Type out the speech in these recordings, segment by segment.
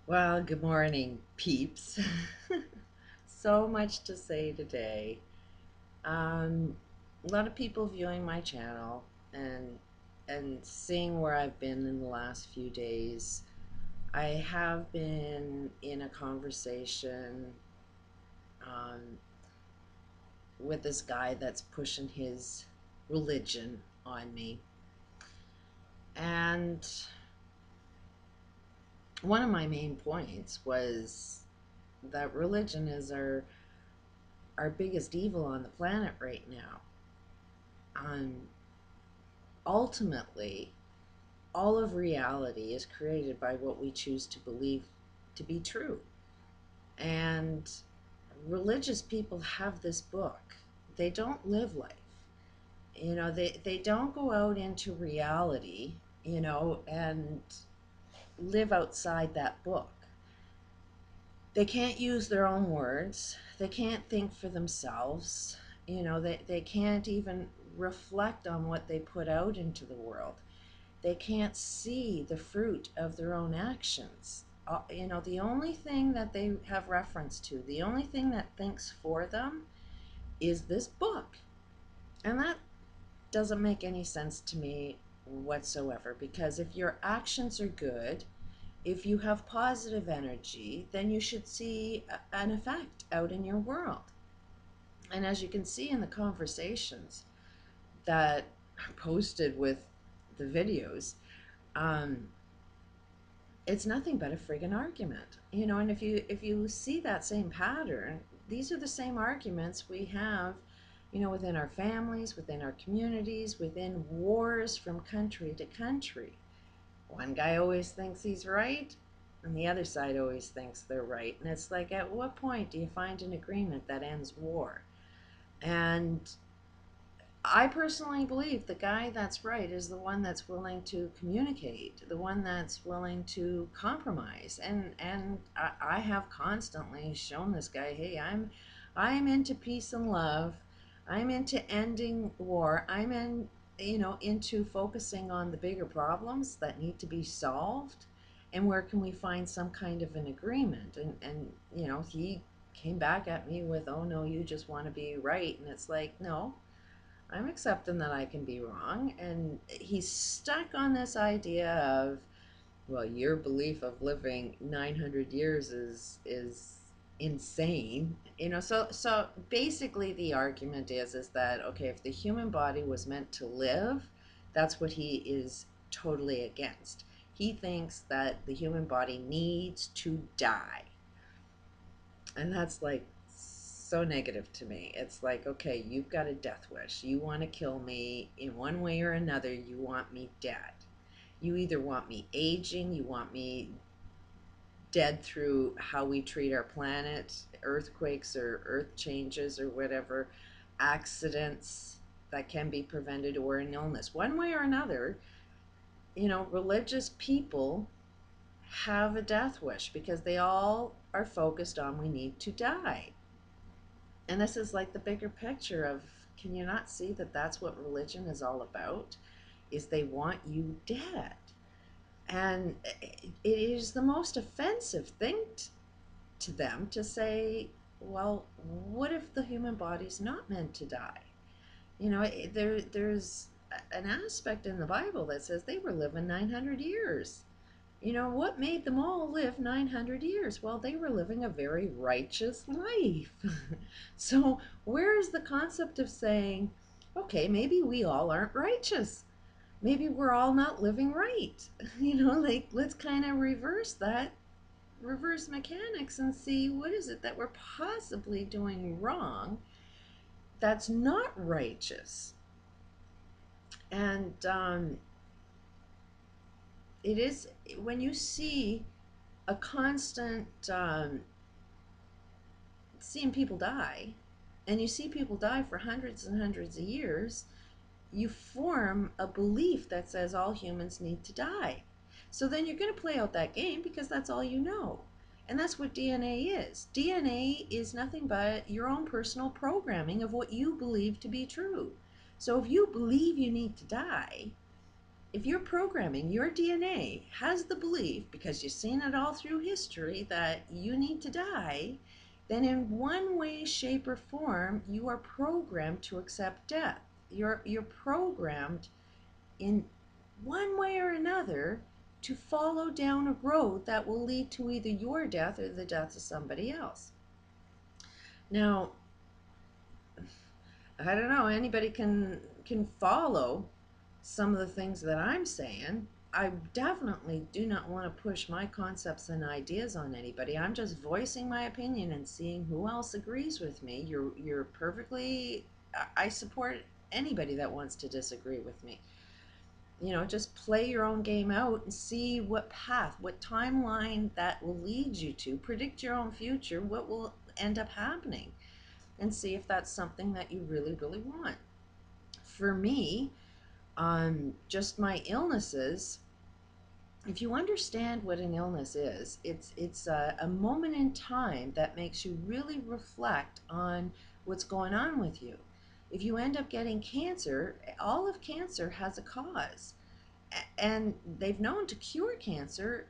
Well, good morning, peeps. So much to say today. Um, a lot of people viewing my channel and seeing where I've been in the last few days. I have been in a conversation um, with this guy that's pushing his religion on me, and one of my main points was that religion is our biggest evil on the planet right now. Um, Ultimately, all of reality is created by what we choose to believe to be true. And religious people have this book. They don't live life. They don't go out into reality, and live outside that book. They can't use their own words. They can't think for themselves. They can't even reflect on what they put out into the world. They can't see the fruit of their own actions. The only thing that they have reference to, the only thing that thinks for them is this book. And that doesn't make any sense to me whatsoever, because if your actions are good, if you have positive energy, then you should see an effect out in your world. And as you can see in the conversations that are posted with the videos, um, it's nothing but a friggin' argument, and if you see that same pattern, these are the same arguments we have, within our families, within our communities, within wars from country to country. One guy always thinks he's right, and the other side always thinks they're right, and it's like, at what point do you find an agreement that ends war? And I personally believe the guy that's right is the one that's willing to communicate, the one that's willing to compromise. And I have constantly shown this guy, hey, I'm into peace and love. I'm into ending war. I'm into focusing on the bigger problems that need to be solved, and where can we find some kind of an agreement? And he came back at me with, oh no, you just want to be right. And it's like, no, I'm accepting that I can be wrong. And he's stuck on this idea of, well, your belief of living 900 years is insane. So basically the argument is that, okay, if the human body was meant to live, that's what he is totally against. He thinks that the human body needs to die. And that's like so negative to me. It's like, okay, you've got a death wish. You want to kill me in one way or another. You want me dead. You either want me aging, you want me dead through how we treat our planet, earthquakes or earth changes or whatever, accidents that can be prevented, or an illness. One way or another, religious people have a death wish because they all are focused on, we need to die. And this is like the bigger picture of, can you not see that that's what religion is all about? Is they want you dead. And it is the most offensive thing to them to say, well, what if the human body's not meant to die? There's an aspect in the Bible that says they were living 900 years. What made them all live 900 years? Well, they were living a very righteous life. So, where is the concept of saying, okay, maybe we all aren't righteous? Maybe we're all not living right. Like, let's kind of reverse that, reverse mechanics, and see what is it that we're possibly doing wrong that's not righteous. And it is when you see a constant seeing people die, and you see people die for hundreds and hundreds of years, you form a belief that says all humans need to die. So then you're going to play out that game because that's all you know. And that's what DNA is. DNA is nothing but your own personal programming of what you believe to be true. So if you believe you need to die, if you're programming, your DNA has the belief, because you've seen it all through history, that you need to die, then in one way, shape, or form, you are programmed to accept death. You're programmed in one way or another to follow down a road that will lead to either your death or the death of somebody else. Now, I don't know, anybody can follow some of the things that I'm saying. I definitely do not want to push my concepts and ideas on anybody. I'm just voicing my opinion and seeing who else agrees with me. You're perfectly, I support anybody that wants to disagree with me. You know, just play your own game out and see what path, what timeline that will lead you to. Predict your own future, what will end up happening, and see if that's something that you really, really want. For me, just my illnesses, if you understand what an illness is, it's a moment in time that makes you really reflect on what's going on with you. If you end up getting cancer, all of cancer has a cause, and they've known to cure cancer.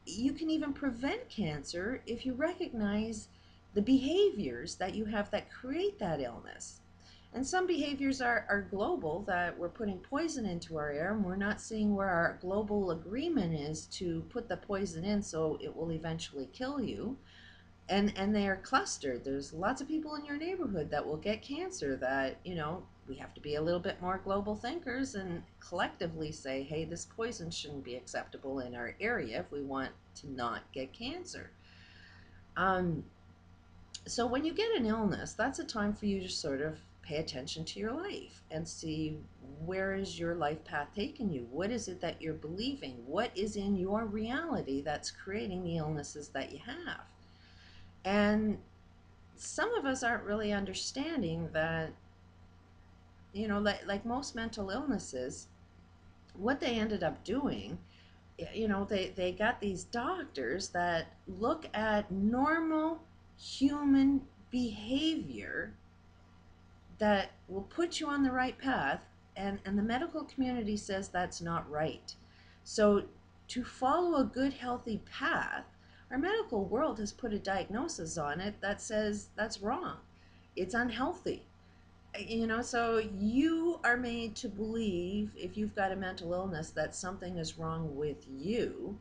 You can even prevent cancer if you recognize the behaviors that you have that create that illness. And some behaviors are global, that we're putting poison into our air, and we're not seeing where our global agreement is to put the poison in so it will eventually kill you. And they are clustered. There's lots of people in your neighborhood that will get cancer, that, you know, we have to be a little bit more global thinkers and collectively say, hey, this poison shouldn't be acceptable in our area if we want to not get cancer. So when you get an illness, that's a time for you to sort of pay attention to your life and see, where is your life path taking you? What is it that you're believing? What is in your reality that's creating the illnesses that you have? And some of us aren't really understanding that, you know, like most mental illnesses, what they ended up doing, you know, they got these doctors that look at normal human behavior that will put you on the right path, and the medical community says that's not right. So to follow a good, healthy path, our medical world has put a diagnosis on it that says that's wrong. It's unhealthy. You know, so you are made to believe, if you've got a mental illness, that something is wrong with you,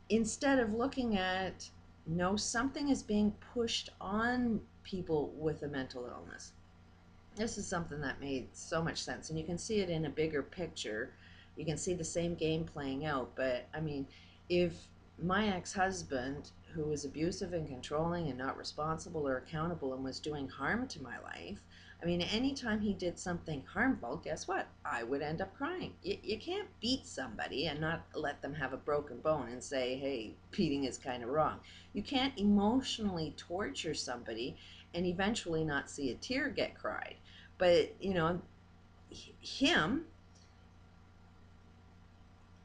instead of looking at, no, something is being pushed on people with a mental illness. This is something that made so much sense, and you can see it in a bigger picture. You can see the same game playing out. But I mean, if my ex-husband, who was abusive and controlling and not responsible or accountable and was doing harm to my life, I mean, anytime he did something harmful, guess what? I would end up crying. You can't beat somebody and not let them have a broken bone and say, hey, beating is kind of wrong. You can't emotionally torture somebody and eventually not see a tear get cried. But, you know, him,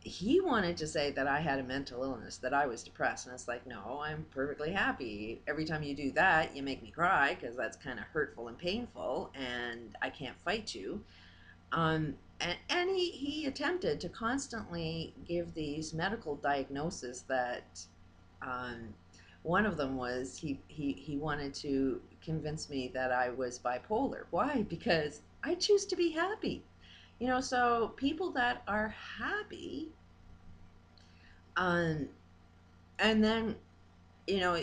he wanted to say that I had a mental illness, that I was depressed. And it's like, no, I'm perfectly happy. Every time you do that, you make me cry, because that's kind of hurtful and painful, and I can't fight you. And he attempted to constantly give these medical diagnoses that, um, one of them was, he wanted to convince me that I was bipolar. Why? Because I choose to be happy. You know, so people that are happy, um, and then, you know,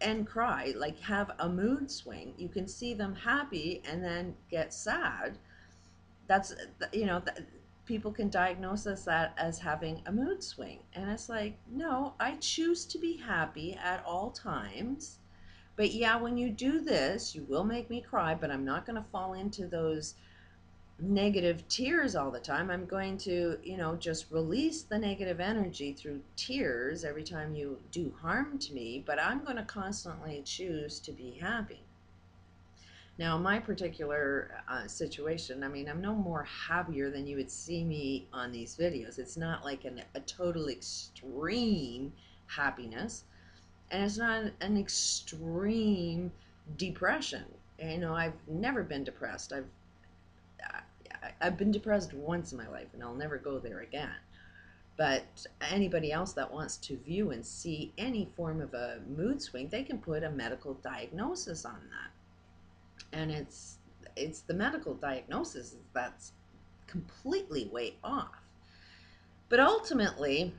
and cry, like have a mood swing. You can see them happy and then get sad. That's, you know, people can diagnose us that as having a mood swing. And it's like, no, I choose to be happy at all times. But yeah, when you do this, you will make me cry, but I'm not going to fall into those negative tears all the time. I'm going to, you know, just release the negative energy through tears every time you do harm to me, but I'm going to constantly choose to be happy. Now, in my particular situation, I mean, I'm no more happier than you would see me on these videos. It's not like a total extreme happiness, and it's not an extreme depression. You know, I've never been depressed. I've been depressed once in my life, and I'll never go there again. But anybody else that wants to view and see any form of a mood swing, they can put a medical diagnosis on that. And it's the medical diagnosis that's completely way off. But ultimately,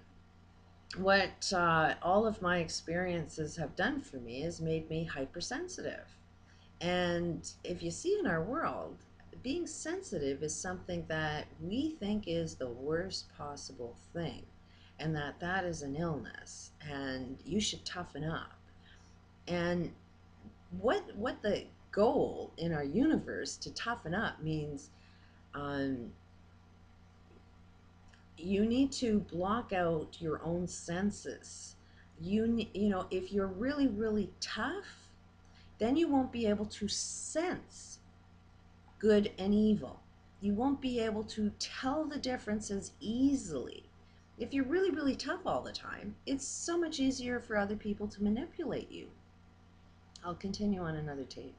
what all of my experiences have done for me is made me hypersensitive. And if you see in our world, being sensitive is something that we think is the worst possible thing, and that is an illness, and you should toughen up. And what the goal in our universe to toughen up means, um, you need to block out your own senses. You know, if you're really really tough, then you won't be able to sense good and evil. You won't be able to tell the differences easily. If you're really really tough all the time, it's so much easier for other people to manipulate you. I'll continue on another tape.